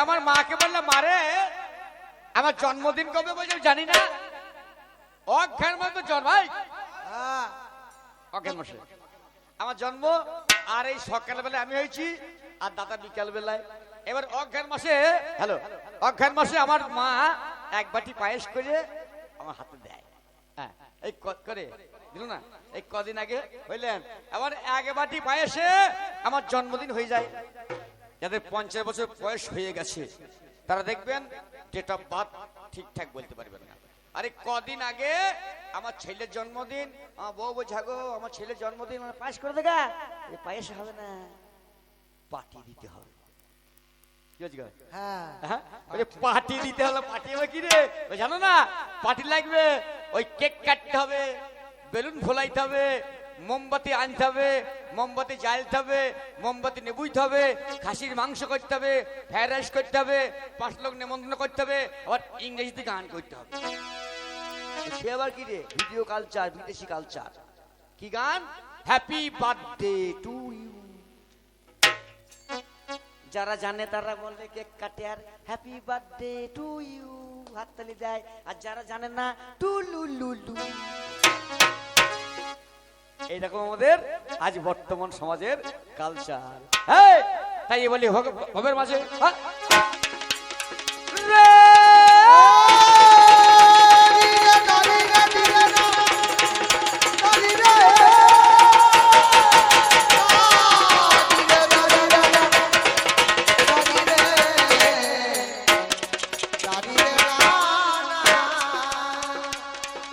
আমার মাকে বললে মারে আমার জন্মদিন কবে বলছে জানি না। অজ্ঞান মতো জন্ম অজ্ঞান মাসে আমার জন্ম, আর এই সকালবেলায় আমি হয়েছি আর দাদা বিকাল বেলায়। এবার অজ্ঞান মাসে অজ্ঞান মাসে আমার মা এক বাটি পায়েস করে আমার হাতে দেয়। হ্যাঁ এই করে দিল না, এই কদিন আগে হইলেন আবার এক বাটি পায়েসে আমার জন্মদিন হয়ে যায়। যাদের 50 বছর বয়স হয়ে গেছে তারা দেখবেন ডেট অফ বার্থ ঠিকঠাক বলতে পারবেন না। আরে কদিন আগে আমার ছেলের জন্মদিন, আমার বউ বোঝাগো আমার ছেলের জন্মদিন পায়েস করে দেখা, পায়েস হবে না, পার্টি দিতে হবে। পার্টি দিতে হলো, পার্টি হবে কি রে জানো না? পার্টি লাগবে, ওই কেক কাটতে হবে, বেলুন ফোলাইতে হবে, মোমবাতি আনতে হবে, মোমবাতি জ্বালতে হবে, মোমবাতি নেবুইতে হবে, খাসির মাংস করতে হবে, ফ্রাইড রাইস করতে হবে, 5 লোক নেমন্তন্ন করতে হবে, আবার ইংরেজিতে গান করতে হবে। সে আবার কি রে ভিডিও কালচার, বিদেশি কালচার। কি গান? Happy birthday to you. যারা জানে তারা বলে কেক কাটে আর হ্যাপি বার্থডে টু ইউ হাততালি দেয়, আর যারা জানে না টু লু লু লু। এইরকম আমাদের আজ বর্তমান সমাজের কালচার। তাই বলি ভবের মাঝে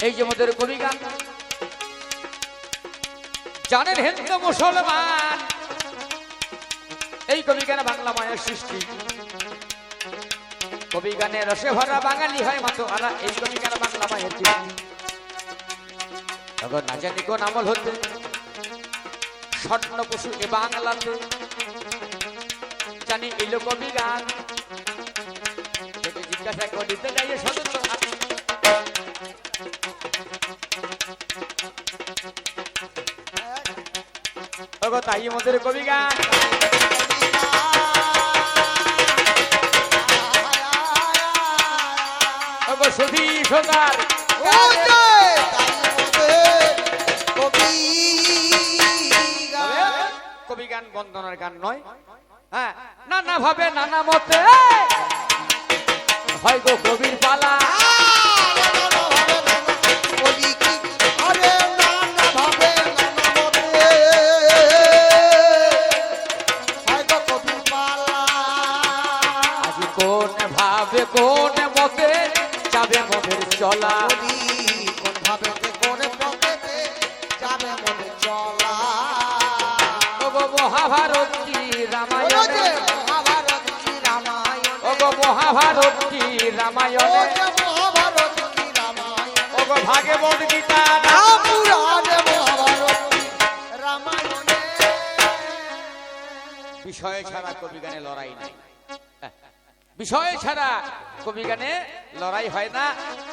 এই যে আমাদের কবি গান জানেন হিন্দু মুসলমান, এই কবি গানে বাংলা মায়ের সৃষ্টি। কবি গানে রসে ভরা বাঙালি হয় মাতো আরা, এই কবি গানে বাংলা মায়ের তখন না জানি কোন আমল হতে স্বর্ণ পশু এ বাংলাতে জানি এলো কবি গান। জিজ্ঞাসা করিতে যাইয়ে সদস্য তাই আমাদের কবি গান সুধী সোনার কবি গান বন্দনার গান নয়। হ্যাঁ নানা ভাবে নানা মতে হয় গো কবির পালা। কোন মতে যাবে মনের চলা, কোন ভাবে কোন পথে যাবে মনের চলা। ওগো মহাভারত কি রামায়ণ, মহাভারত কি রামায়ণ, ওগো মহাভারত কি রামায়ণ, মহাভারত কি রামায়ণ, ওগো ভাগবত গীতা না পুরাণে মহাভারত রামায়ণ। বিষয় ছাড়া কবি গানে লড়াই নাই, বিষয় ছাড়া কবি গানে লড়াই হয় না।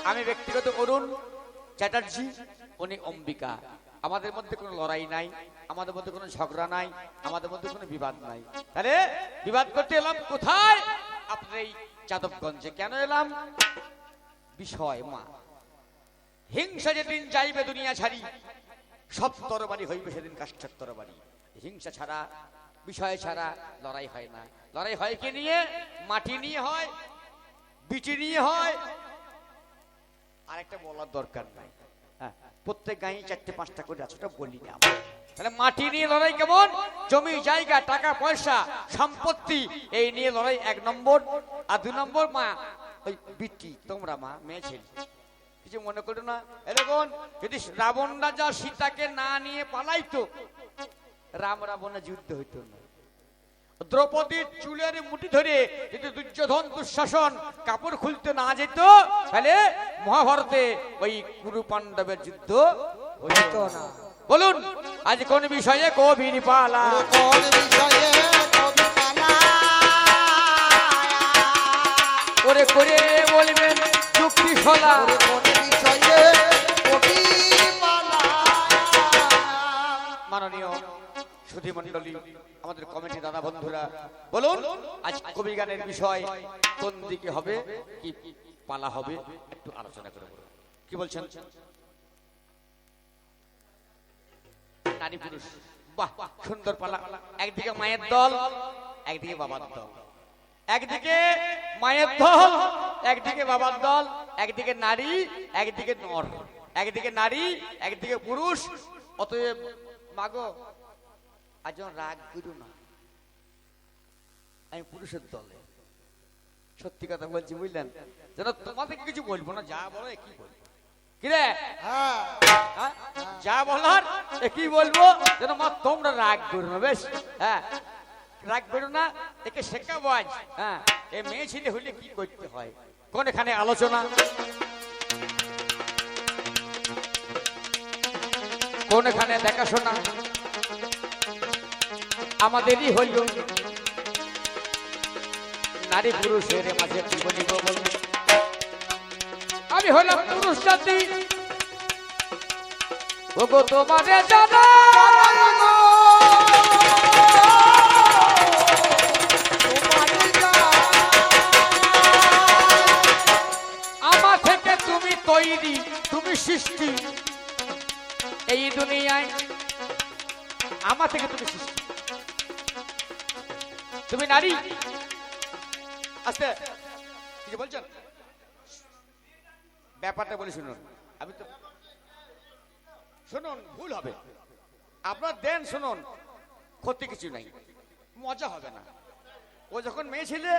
আমি ব্যক্তিগত অরুণ চ্যাটার্জি, উনি অম্বিকা। আমাদের মধ্যে কোনো লড়াই নাই, আমাদের মধ্যে কোনো ঝগড়া নাই, আমাদের মধ্যে কোনো বিবাদ নাই। তাহলে বিবাদ করতে এলাম কোথায়? আপনার এই যাদবগঞ্জে। কেন এলাম? বিষয় মা। হিংসা যেদিন যাইবে দুনিয়া ছাড়ি, সব তরবারি হইবে সেদিন কাষ্ঠের তরবারি। হিংসা ছাড়া, বিষয় ছাড়া লড়াই হয় না। লড়াই হয় কি নিয়ে? মাটি নিয়ে হয়, বিটি নিয়ে হয়। আর একটা বলার দরকার নাই, প্রত্যেক গাঁয়ে 4-5টা করে আছে, ওটা বলি না। তাহলে মাটি নিয়ে লড়াই কেমন? জমি জায়গা টাকা পয়সা সম্পত্তি এই নিয়ে লড়াই 1 নম্বর। আর 2 নম্বর মা, ওই বিটি, তোমরা মা মেয়ে ছেলে কিছু মনে করো না। এরকম যদি রাবণ রাজা সীতাকে না নিয়ে পালাইতো, রাম রাবণের যুদ্ধ হইতো না। দ্রৌপদীর চুলের মুঠি ধরে যদি দুর্যোধন দুঃশাসন কাপড় খুলতে না যেত, তাহলে মহাভারতে ওই কুরু পাণ্ডবের যুদ্ধ হইতো না। বলুন আজ কোন বিষয়ে কবির পালা, কোন বিষয়ে কবি পালা করে করে বলবেন যুক্তি শোলা, কোন বিষয়ে কবি পালা। মাননীয় সুধী মণ্ডলী, আমাদের কমিটি দাদা বন্ধুরা, বলুন আজ কবি গানের বিষয় কোন দিকে হবে, কি পালা হবে, একটু আলোচনা করে বলুন। কি বলছেন? নারী পুরুষ, বাহ সুন্দর পালা। একদিকে মায়ের দল, একদিকে বাবার দল। একদিকে মায়ের দল, একদিকে বাবার দল। একদিকে নারী, একদিকে নর। একদিকে নারী, একদিকে পুরুষ। অতএব মাগো আজ রাগ করো না, আমি পুরুষের দলে। সত্যি কথা বলছি, বুঝলেন? যেন তোমাদেরকে কিছু বলবো না, যা বলো কি বলবো, কিরে যা বলার কি বলবো, যেন মা তোমরা রাগ করো না। বেশ, হ্যাঁ রাগ করো না, একে শেখাবো আজ। হ্যাঁ, এই মেয়ে ছেলে হলে কি করতে হয়, কোন এখানে আলোচনা, কোন এখানে দেখাশোনা আমাদেরই হইল। নারী পুরুষের মাঝে কি বলিব বলুন? আমি হলাম পুরুষ জাতি, ওগো তোমারে জানা আমার থেকে তুমি তৈরি, তুমি সৃষ্টি এই দুনিয়ায়, আমার থেকে তুমি সৃষ্টি, তুমি নারী। আস্তে কি বলছেন? ব্যাপারটা বলি শুনুন, আমি তো শুনুন, ভুল হবে আপনার দেন, শুনুন ক্ষতি কিছু নাই, মজা হবে না। ও যখন মেয়ে ছেলে,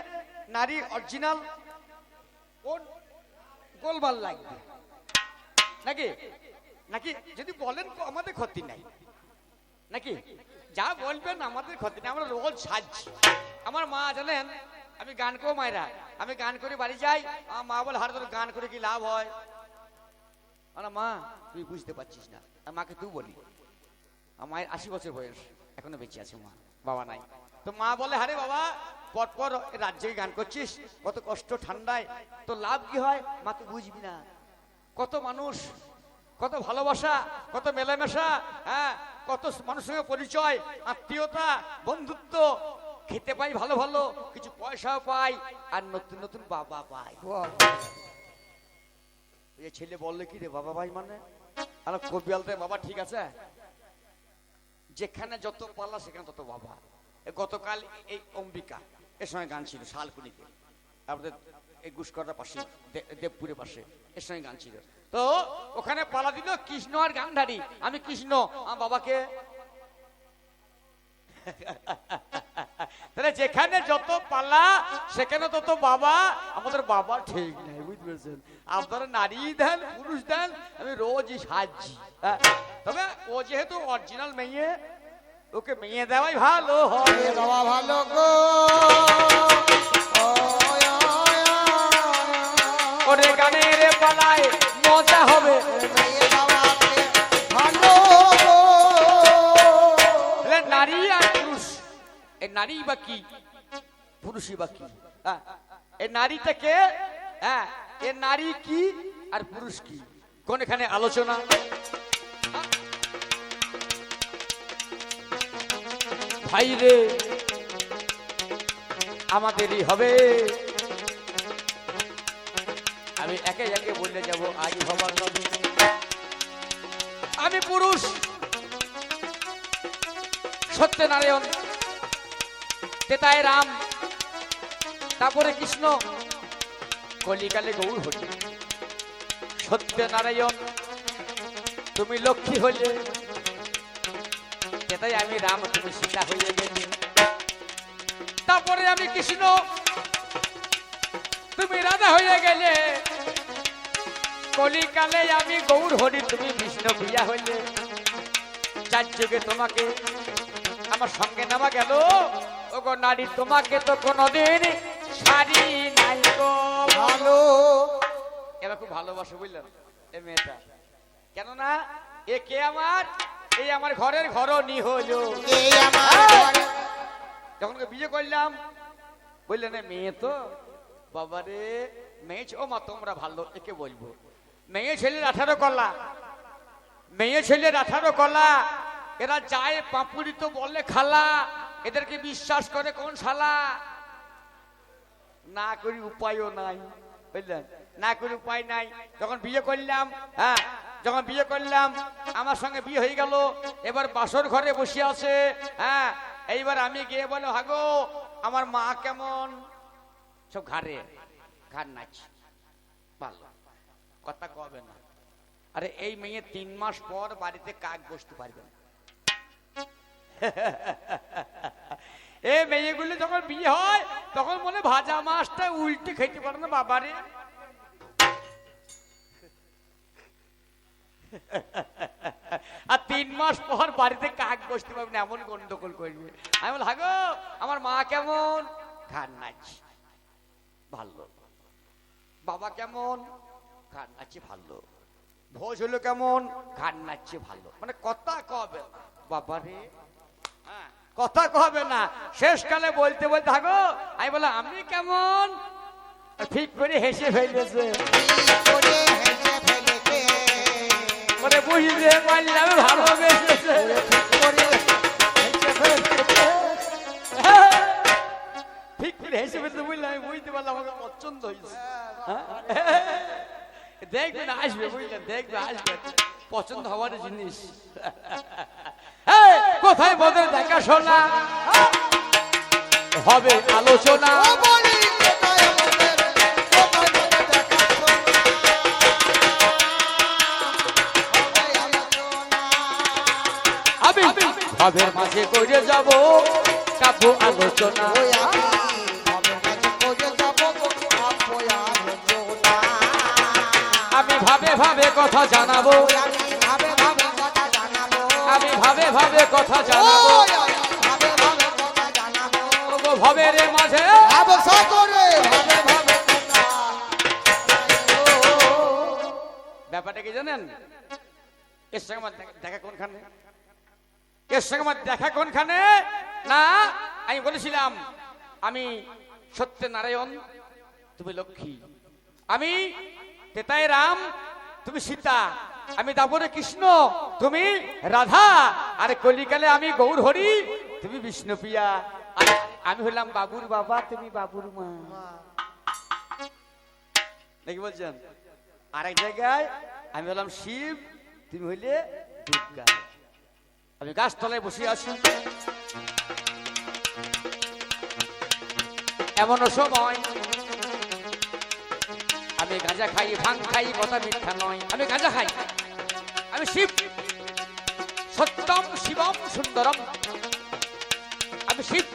নারী অরিজিনাল, ওর গোলমাল লাগবে নাকি? নাকি যদি বলেন আমাদের ক্ষতি নাই নাকি? যা বলবেন আমাদের ক্ষতি নেই, আমরা রোজ সাজছি। আমার মা জানেন, আমি গান করবো মায়েরা, আমি গান করে বাড়ি যাই, আমার মা বলে হার ধরে গান করে কি লাভ হয়? মা তুই বুঝতে পারছিস না, মাকে তুই বলি। আমার মায়ের 80 বছর বয়স, এখনো বেঁচে আছে মা, বাবা নাই। তো মা বলে হারে বাবা পরপর রাজ্যে গান করছিস, কত কষ্ট ঠান্ডায়, তো লাভ কি হয়? মা তুই বুঝবি না, কত মানুষ, কত ভালোবাসা, কত মেলামেশা, হ্যাঁ কত মানুষের সঙ্গে পরিচয়, আত্মীয়তা, বন্ধুত্ব, খেতে পাই ভালো ভালো, কিছু পয়সাও পাই, আর নতুন নতুন বাবা পাই। এই ছেলে বললে কি রে বাবা ভাই, মানে আর কবিয়ালতে বাবা ঠিক আছে, যেখানে যত পাল্লা সেখানে তত বাবা। গতকাল এই অম্বিকা এর সঙ্গে গান ছিল শালকুনিতে, আমাদের এই গুসকরার পাশে, দেবপুরের পাশে, এর সঙ্গে গান ছিল। তো ওখানে পালা দিল কৃষ্ণ আর গান্ধারী। আমি কৃষ্ণ, আমার বাবাকে তাহলে যেখানে যত পালা সেখানে তত বাবা। আমাদের বাবা ঠিক নাই, বুঝতে পেরেছেন? আপনারা নারী দেন, পুরুষ দেন, আমি রোজই সাজছি। তবে ও যেহেতু অরিজিনাল মেয়ে, ওকে মেয়ে দেওয়াই ভালো হবে, দেওয়া ভালো গো। ওরে গানের পালায় মজা হবে, নারী আর পুরুষ, এই নারী বা কি, পুরুষই বা কি? এই নারীটাকে, হ্যাঁ এ নারী কি আর পুরুষ কি, কোন এখানে আলোচনা। ভাই রে আমাদেরই হবে, আমি একে একে বললে যাব আজ হবার নবী। আমি পুরুষ সত্যনারায়ণ, তেতায় রাম, তারপরে কৃষ্ণ, কলিকালে গৌর হলি। সত্যনারায়ণ তুমি লক্ষ্মী হলে, তেতাই আমি রাম, তুমি সীতা হয়ে গেলে। তারপরে আমি কৃষ্ণ, তুমি রাধা হয়ে গেলে। কলিকালে আমি গৌর হরি, তুমি বিষ্ণু প্রিয়া হইলে। চার যুগে তোমাকে আমার সঙ্গে নামা গেল, ওগো নারী তোমাকে তো কোনদিন ছাড়ি নাই গো ভালো। এবার খুব ভালোবাসো, বুঝলেন এ মেয়েটা, কেননা এ কে আমার, এই আমার ঘরের ঘরনি হলো। যখন বিয়ে করলাম বললেন মেয়ে তো, বাবারে মেয়ে, ও মা তোমরা ভালো, একে বলবো মেয়ে ছেলের 18 কলা, মেয়ে ছেলের 18 কলা, এরা যায় পাপুরি তো বলে খালা, এদেরকে বিশ্বাস করে কোন শালা? না করি উপায়ও নাই, বুঝলেন? না করি উপায় নাই। যখন বিয়ে করলাম, হ্যাঁ যখন বিয়ে করলাম, আমার সঙ্গে বিয়ে হয়ে গেল, এবার বাসর ঘরে বসে আছে, হ্যাঁ এইবার আমি গিয়ে বলে হাগো আমার মা কেমন, সব ঘাড়ে ঘাড় নাচ, ভালো কথা কবে না। আরে এই মেয়ে 3 মাস পর বাড়িতে কাক বসতে পারবে না। এই মেয়েগুলো যখন বিয়ে হয় তখন মনে ভাজা মাছটা উল্টে খেতে পারে না বাবারে। আর 3 মাস পর বাড়িতে কাক বসতে পারবে না, এমন গন্ডগোল করবে। আমি বল হাগো আমার মা কেমন, ঘাড় নাচ ভালো, বাবা কেমন, ঘাড় নাচে ভালো, ভোজ হলো কেমন, ঘাড় নাচছে ভালো, মানে কথা কবে না বাবারে, হ্যাঁ কথা কবে না। শেষকালে বলতে বলতে থাকো, আমি বলে আমি কেমন, ঠিক করে হেসে ফেলেছে, মানে বুঝতে পারলাম ভালোবেসেছে। ঠিক করে হেসে ফেলতে বুঝলাম, আমি বুঝতে পারলাম আমাকে পছন্দ হয়েছে। দেখবেন আসবে, বুঝলেন, দেখবে আসবে, পছন্দ হওয়ার জিনিস। কোথায় বদল দেখাশোনা হবে আলোচনা, আমি ভাবের মাঝে করে যাব কাব্য আলোচনা, আমি ভাবে ভাবে কথা জানাবো, আমি ভাবে ভাবে কথা জানাবো, ভাবের মাঝে ব্যাপারটা কি জানেন? এর সঙ্গে আমার দেখা কোনখানে, এর সঙ্গে আমার দেখা কোনখানে না। আমি বলেছিলাম আমি সত্যনারায়ণ, তুমি লক্ষ্মী, আমি তেতায় রাম, তুমি সীতা, আমি দাপরে কৃষ্ণ, তুমি রাধা, আরে কলিকালে আমি গৌর হরি, তুমি বিষ্ণুপ্রিয়া, আমি হলাম বাবুর বাবা, তুমি বাবুর মা, নাকি বলছেন? আরেক জায়গায় আমি হলাম শিব, তুমি হইলে দুর্গা। আমি গাছতলায় বসে আছি, এমন সময় আমি গাঁজা খাই, ভাং খাই, কথা মিথ্যা নয়, আমি গাঁজা খাই, আমি শিব, সত্যম শিবম সুন্দরম, আমি শিব।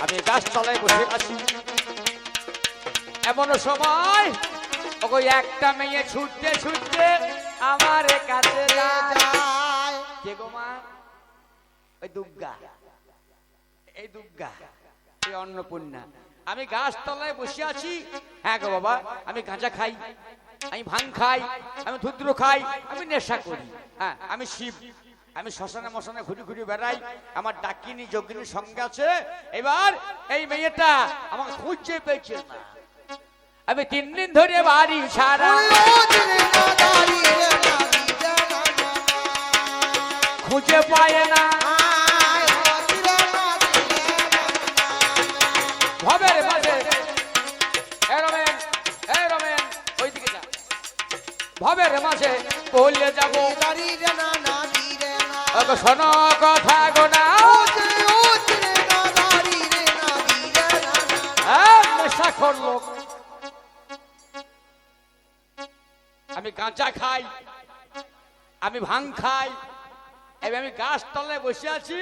আমি গাছতলায় বসে আছি, এমন সময় ওই একটা মেয়ে ছুটতে ছুটতে আমার কাছে যায়। কে গো মা? ওই দুর্গা, এই দুর্গা, এই অন্নপূর্ণা। আমি গাছতলায় বসে আছি, হ্যাঁ গো বাবা, আমি গাঁজা খাই, আমি ভাং খাই, আমি ধুদ্র খাই, আমি নেশা করি, হ্যাঁ আমি শিব, আমি শ্মশানে মশানে ঘুরে ঘুরে বেড়াই, আমার ডাকিনী যোগিনীর সঙ্গে আছে। এবার এই মেয়েটা আমাকে খুঁজে পেয়েছে না, আমি 3 দিন ধরে বাড়ি ছাড়া, খুঁজে পায় না, ভবের মাঝে ওইদিকে যা, ভবের মাঝে বললে যাবো, শোনো কথা গো না, নেশাখোর লোক, আমি গাঁজা খাই, আমি ভাং খাই, এবার আমি গাছ তলায় বসে আছি,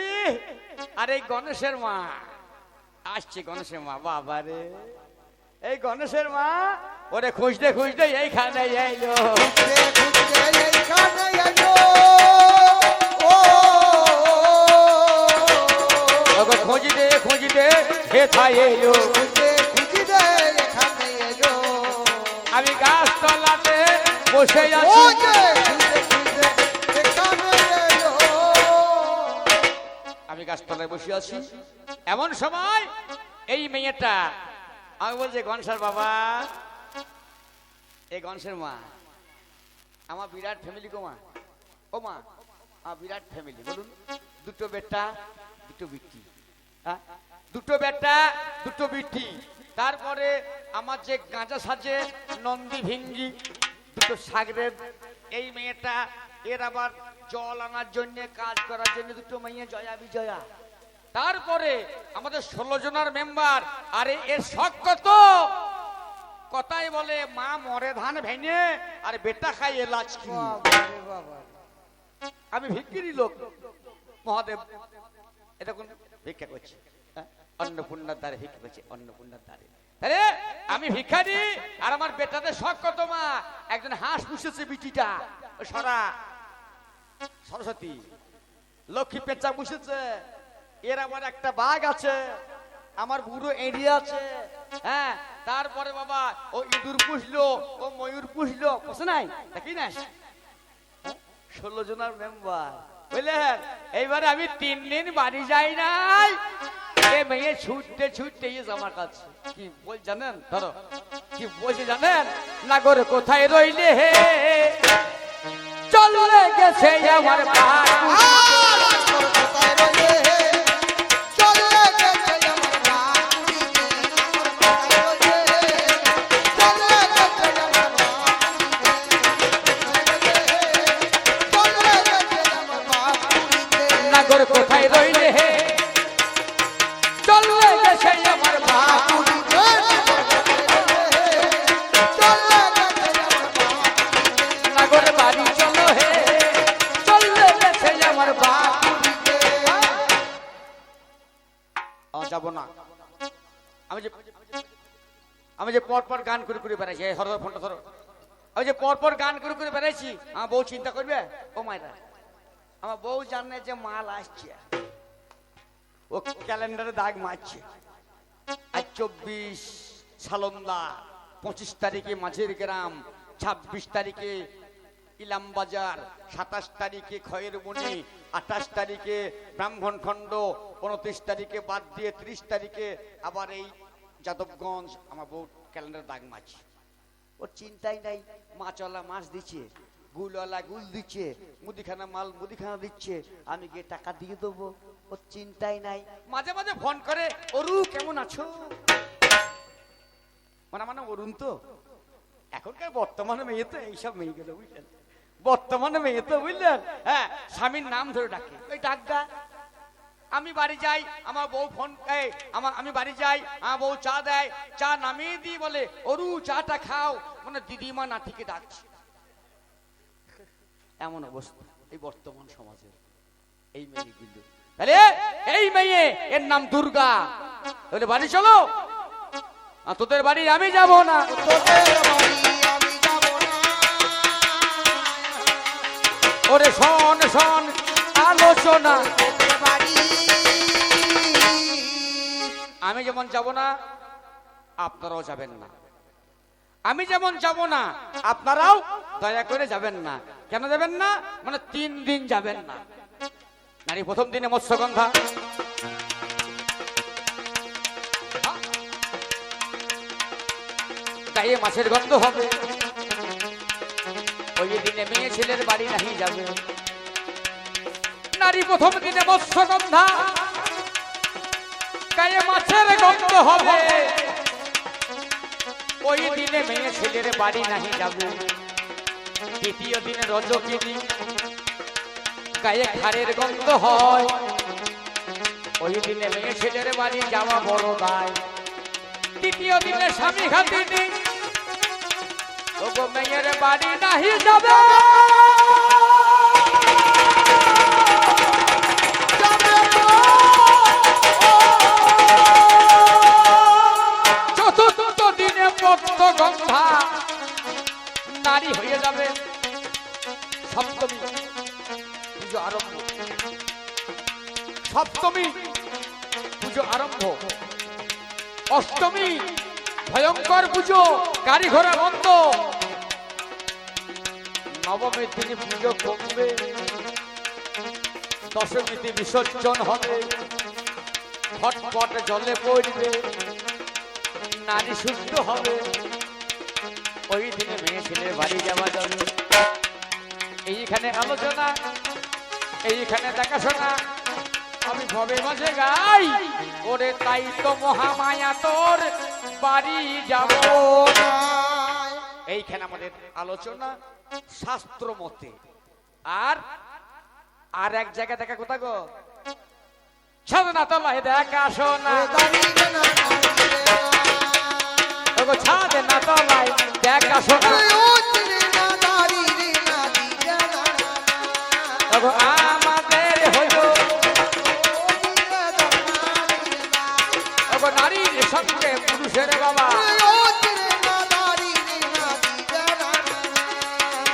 আর এই গণেশের মা আসছে, গণেশের মা, বাবা রে, এই গণেশের মা ওরে খুঁজতে খুঁজতে এইখানে এলো, খুঁজতে খুঁজতে হেথায় এলো, আমি গাছ তলাতে বসে আছি, আমি গাছতলায় বসে আছি, এমন সময় এই মেয়েটা আমি বলছি, গণেশের বাবা, এই গণেশের মা, আমার বিরাট ফ্যামিলি গো মা, ও মা, বিরাট ফ্যামিলি, বলুন। দুটো বেটা, দুটো বিটি। হ্যাঁ, দুটো বেটা, দুটো বিটি। তারপরে আমার যে গাঁজা সাজে নন্দী ভিঙ্গি, দুটো সাগরেব। এই মেয়েটা, এর আবার জল আনার জন্য, কাজ করার জন্য দুটো মেয়ে, জয়া বিজয়া। তারপরে আমাদের 16 জনের মেম্বার। আরে এর শখ কত! কথাই বলে মা মরে ধান ভেঙে আর বেটা খাই এলাচ কিনে। আমি ভিক্ষিরি লোক মহাদেব, এটা কোন ভিক্ষা করছি? অন্নপূর্ণার দ্বারে ভিক্ষা করছি, অন্নপূর্ণার দ্বারে। আরে আমি ভিক্ষারি, আর আমার বেটাদের শখ কত মা! একজন হাঁস পুষেছে বিটিটা, সরা সরস্বতী। লক্ষ্মী পেঁচা পুষেছে, এর আবার একটা বাঘ আছে, আমার বুড়ো এড়িয়ে আছে। হ্যাঁ, তারপরে বাবা ও ইঁদুর পুষলো, ও ময়ূর পুষলো, পুষে নাই দেখি না। 16 জনের মেম্বার, বুঝলেন? এইবারে আমি 3 দিন বাড়ি যাই নাই, মেয়ে ছুটতে ছুটতে আমার কাছে কি বল জানেন? ধরো কি বলছে জানেন? নাগর কোথায় রইলে হে, চলে গেছে আমার ভাই। নাগর কোথায় রইলে হে, চলে গেছে আমার বাপুরি। নাগর বাড়ি চলো হে, চলে গেছে আমার বাপুরি। যাব না। আমি যে পরপর গান করে করে বেড়াইছি, হরদর ফোনটা ধরো। আমি যে পরপর গান করে করে বেড়াইছি, আমার বউ চিন্তা করবে, ও মায়েরা আমার বউ জানে যে মাল আসছে, ও ক্যালেন্ডারে দাগ মারছে। আজ 24 সালন্দা, 25 তারিখে মাঝের গ্রাম, 26 তারিখে ইলাম বাজার, 27 তারিখে খয়ের বনি, 28 তারিখে ব্রাহ্মণখণ্ড, 29 তারিখে বাদ দিয়ে 30 তারিখে আবার এই যাদবগঞ্জ। আমার বউ ক্যালেন্ডারে দাগ মারছে, ওর চিন্তাই নাই। মাছওয়ালা মাছ দিচ্ছে, গুলওয়ালা গুল দিচ্ছে, মুদিখানা মাল মুদিখানা দিচ্ছে, আমি গিয়ে টাকা দিয়ে দেবো, ওর চিন্তাই নাই। মাঝে মাঝে ফোন করে, অরু কেমন আছো? মানে অরুণ তো এখনকার বর্তমানে মেয়ে তো এইসব মেয়ে গেল, বুঝলেন? বর্তমানে মেয়ে তো, বুঝলেন? হ্যাঁ, স্বামীর নাম ধরে ডাকে, ওই ডাকটা। আমি বাড়ি যাই, আমার বউ ফোন, আমি বাড়ি যাই, আমার বউ চা দেয়, চা নামিয়ে দিই, বলে অরু চাটা খাও, মানে দিদিমা নাতিকে ডাকছে। এমন অবস্থা এই বর্তমান সমাজে এই মেয়েগুলো। তাহলে এই মেয়ে, এর নাম দুর্গা। তাহলে বাড়ি চলো, তোদের বাড়ি আমি যাব না, ওরে শোন শোন আলোচনা। আমি যেমন যাব না, আপনারাও যাবেন না। আমি যেমন যাব না, আপনারাও দয়া করে যাবেন না। কেন যাবেন না? মানে 3 দিন যাবেন না। নারী প্রথম দিনে মৎস্যগন্ধা, গায়ে মাছের গন্ধ হবে। ওই দিনে মেয়ে ছেলের বাড়ি নাহি যাবে। নারী প্রথম দিনে মৎস্যগন্ধা, গায়ে মাছের গন্ধ হবে। ওই দিনে মেয়ে ছেলের বাড়ি নাহি যাবে। দ্বিতীয় দিনে রজকিনী, গায়ে খারের গন্ধ হয়। ওই দিনে মেয়ে ছেলের বাড়ি যাওয়া বড় দায়। তৃতীয় দিনে স্বামী খাতিনি, ওগো মেয়ের বাড়ি নাহি যাবে। চতুর্থ দিনে মৎস্যগন্ধা, নারী হয়ে যাবে। সপ্তমী পুজো আরম্ভ, সপ্তমী পুজো আরম্ভ। অষ্টমী ভয়ঙ্কর পুজো, গাড়ি ঘোড়া বন্ধ। নবমীর দিনে পুজো কমবে। দশমীতে বিসর্জন হবে, ফটফট জলে পড়বে, নারী শুদ্ধ হবে। ওই দিনে মেয়ে ছেলের বাড়ি যাওয়া যাবে। এইখানে আলোচনা, এইখানে দেখাশোনা, আমি ভবে মাঝে গাই, ওরে তাই তো মহামায়া তোর বাড়ি যাব না। এইখানে আমাদের আলোচনা শাস্ত্র মতে। আর আর এক জায়গায় দেখা কোথা গো, সাধনা তলায় দেখাশোনা, সাধনা তলায় দেখাশোনা, আমাদের হইল নারীর সঙ্গে পুরুষের বাবা,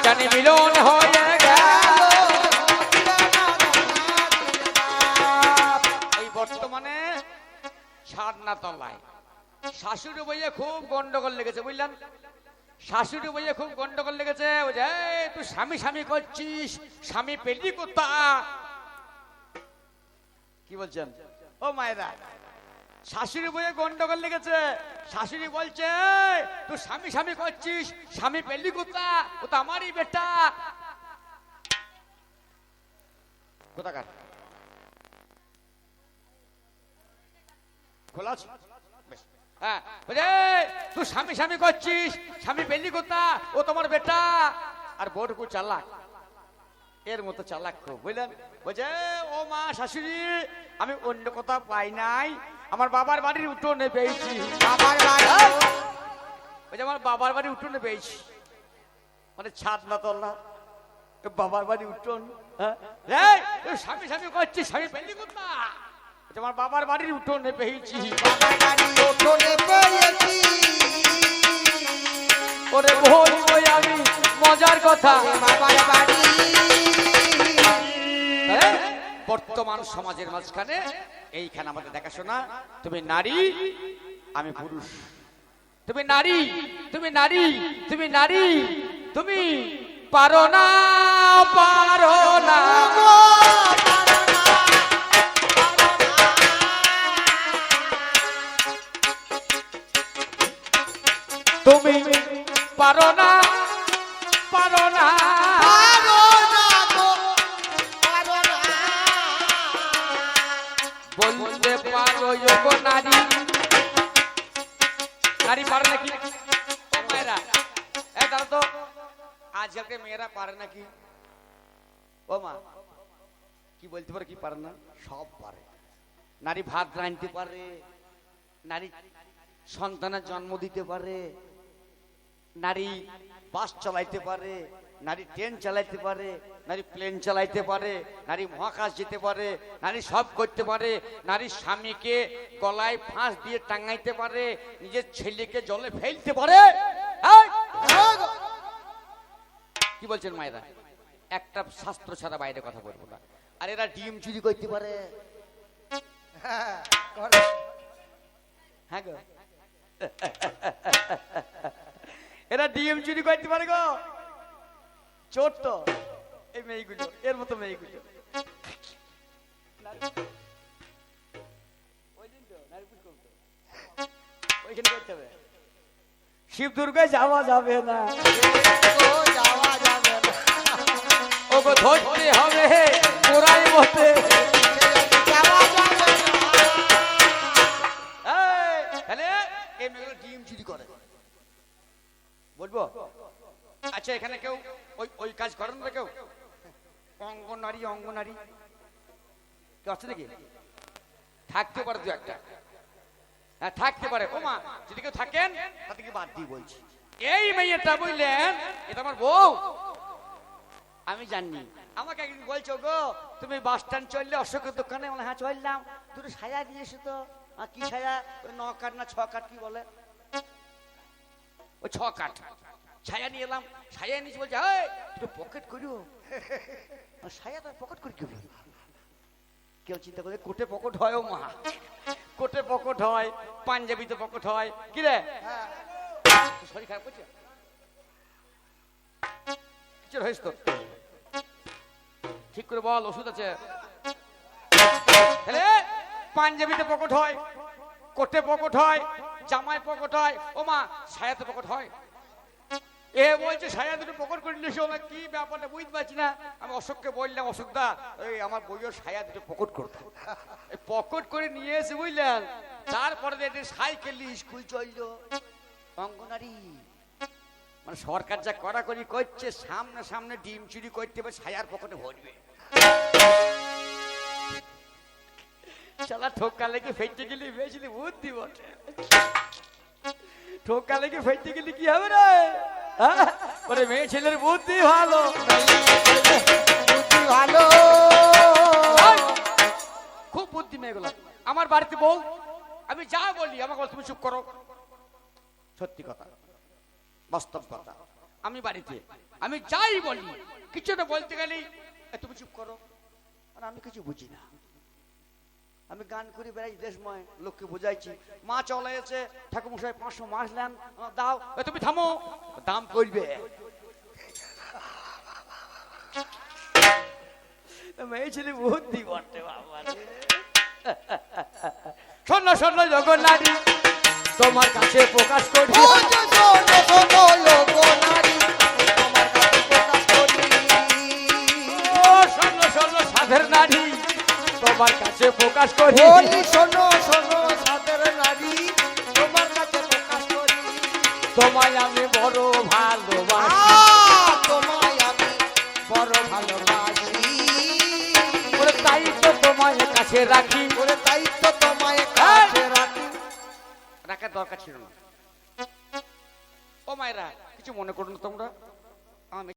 জানি মিলন হয়ে গেল। এই বর্তমানে সাধনা তলায় শাশুড়ি বইয়ে খুব গন্ডগোল লেগেছে, বুঝলেন? শাশুড়ি বইয়ে খুব গন্ডগোল লেগেছে। তুই স্বামী স্বামী করছিস, স্বামী পেলি কোথা? কি বলছেন ও মায়েরা? শাশুড়ি বইয়ে গন্ডগোল লেগেছে। শাশুড়ি বলছে তুই স্বামী স্বামী করছিস, স্বামী পেলি কোথা? ও তো আমারই বেটা। কোথাকার খোলা আছে? হ্যাঁ, তুই স্বামী স্বামী করছিস, স্বামী পেলি কোথা? ও তোমার বেটা। আর বড়কু চালাক, এর মতো চালাক খুব, বুঝলেন? বলছে ও মা শাশুড়ি, আমি অন্য কথা পাই নাই, আমার বাবার বাড়ির উঠোনে পেয়েছি। বাবার বাড়ি বলছে আমার বাবার বাড়ির উঠোনে পেয়েছি, মানে ছাদ না তলা, বাবার বাড়ি উঠোন। হ্যাঁ, স্বামী স্বামী করছিস, স্বামী পেলি কোথা? আমার বাবার বাড়ির উঠোনে পেয়েছি। বাবার বাড়ির উঠোনে পেয়েছি। ওরে বলবো আমি মজার কথা, বাবার বাড়ি। বর্তমান সমাজের মাঝখানে এইখানে আমাদের দেখাশোনা, তুমি নারী আমি পুরুষ, তুমি নারী, তুমি নারী, তুমি নারী, তুমি পারো না, পারো না, তুমি পারো না, পারো না, বলতে পারো গো নারী। নারী পারে নাকি মায়েরা? দাঁড়া তো, আজকালকে মেয়েরা পারে নাকি? ও মা, কি বলতে পারে কি পারে না? সব পারে। নারী ভাত রাঁধতে পারে, নারী সন্তানের জন্ম দিতে পারে, নারী বাস চালাইতে পারে, নারী ট্রেন চালাইতে পারে, নারী প্লেন চালাইতে পারে, নারী মহাকাশ যেতে পারে, নারী সব করতে পারে। নারী স্বামীকে গলায় ফাঁস দিয়ে টাঙাইতে পারে, নিজের ছেলেকে জলে ফেলতে পারে। কি বলছেন মায়েরা? একটা শাস্ত্র ছাড়া বাইরে কথা বলবো না। আর এরা ডিম চুরি করতে পারে। হ্যাঁ গো, এরা ডিম চুরি করতে পারে গো। চোর তো এই মেয়েগুলো, এর মতো মেয়েগুলো। ওইখানে করতে হবে। শিব দুর্গায় যাওয়া যাবে না, যাওয়া যাবে না, ওগো ধরতে হবে গোড়ায় মতে, যাওয়া যাবে না। তাহলে এই মেয়েগুলো ডিম চুরি করে বলবো। আচ্ছা, এখানে কেউ ওই কাজ করেন না? কেউ অঙ্গনারী, অঙ্গনারী কেউ আছে নাকি? থাকতে পারে দু একটা, হ্যাঁ থাকতে পারে। ও মা, যদি কেউ থাকেন তাদেরকে বাদ দিয়ে বলছি। এই মেয়েটা বুঝলেন, এটা আমার বউ। আমি জানি, আমাকে একদিন বলছো গো তুমি বাস স্ট্যান্ড চললে অশোকের দোকানে। হ্যাঁ চললাম, দুটো সায়া দিয়েছো তো। কি সায়া? 9 কাঠ না 6 কাঠ কি বলে, ওই 6 কাঠ ছায়া নিয়ে এলাম। ছায়া নিয়েছি, বলছে তুই পকেট করিও। ছায়া তো পকেট করি কেউ? কেউ চিন্তা করে কোটে পকেট হয়? ও মা, কোটে পকেট হয়, পাঞ্জাবিতে পকেট হয়। কি রে, শরীর খারাপ করছে? কিছু হয়েছে তো? ঠিক করে বল, ওষুধ আছে? পাঞ্জাবিতে পকেট হয়, কোটে পকেট হয়, জামায় পকেট হয়। ও মা, ছায়াতে পকেট হয়? এ বলছে সায়া দুটো পকেট করে নিয়েছো না, কি ব্যাপারটা বুঝতে পারছি না। আমি অশোককে বললাম, অশোক দা ওই আমার বইয়ের সায়া দুটো পকেট করতে, পকেট করে নিয়ে এসে বুঝলেন। তারপরে দেখে সাইকেল নিয়ে স্কুল চললো। অঙ্গনারী মানে সরকার যা কড়াকড়ি করছে, সামনে সামনে ডিম চুরি করতে হবে, সায়ার পকেটে ভরবে। শালা ঠোকা লেগে ফেটে গেলি বেশি বুদ্ধি বটে। ঠোকা লেগে ফেটে গেলি কি হবে রে? ওরে মেয়ে ছেলের বুদ্ধি ভালো, বুদ্ধি ভালো, খুব বুদ্ধি মেয়েগুলো। আমার বাড়িতে বউ, আমি যা বলি আমাকে বল তুমি চুপ করো। সত্যি কথা, বাস্তব কথা। আমি বাড়িতে আমি যাই বলি, কিছু না বলতে গেলেই তুমি চুপ করো। আর আমি কিছু বুঝি না, আমি গান করি বেড়াই দেশময়, লোককে বুঝাইছি। মা চলে এসে ঠাকুরমশাই 500 মাছ নেন দাও, তুমি থামো, দাম করবে। মেয়ে ছেলে বুদ্ধি করতে বাবা। শোনো শোনো জগন্নারী, তোমার কাছে প্রকাশ করি, শোনো শোনো সাধের নারী, তোমার কাছে প্রকাশ করি। শোনো শোনো সাদের নারী, তোমার কাছে প্রকাশ করি। তোমায় আমি বড় ভালোবাসি, তোমায় আমি বড় ভালোবাসি। ওরে তাই তো তোমায় কাছে রাখি, ওরে তাই তো তোমায় কাছে রাখি। রাখার দরকার ছিল না। ও মায়েরা কিছু মনে করো না তোমরা।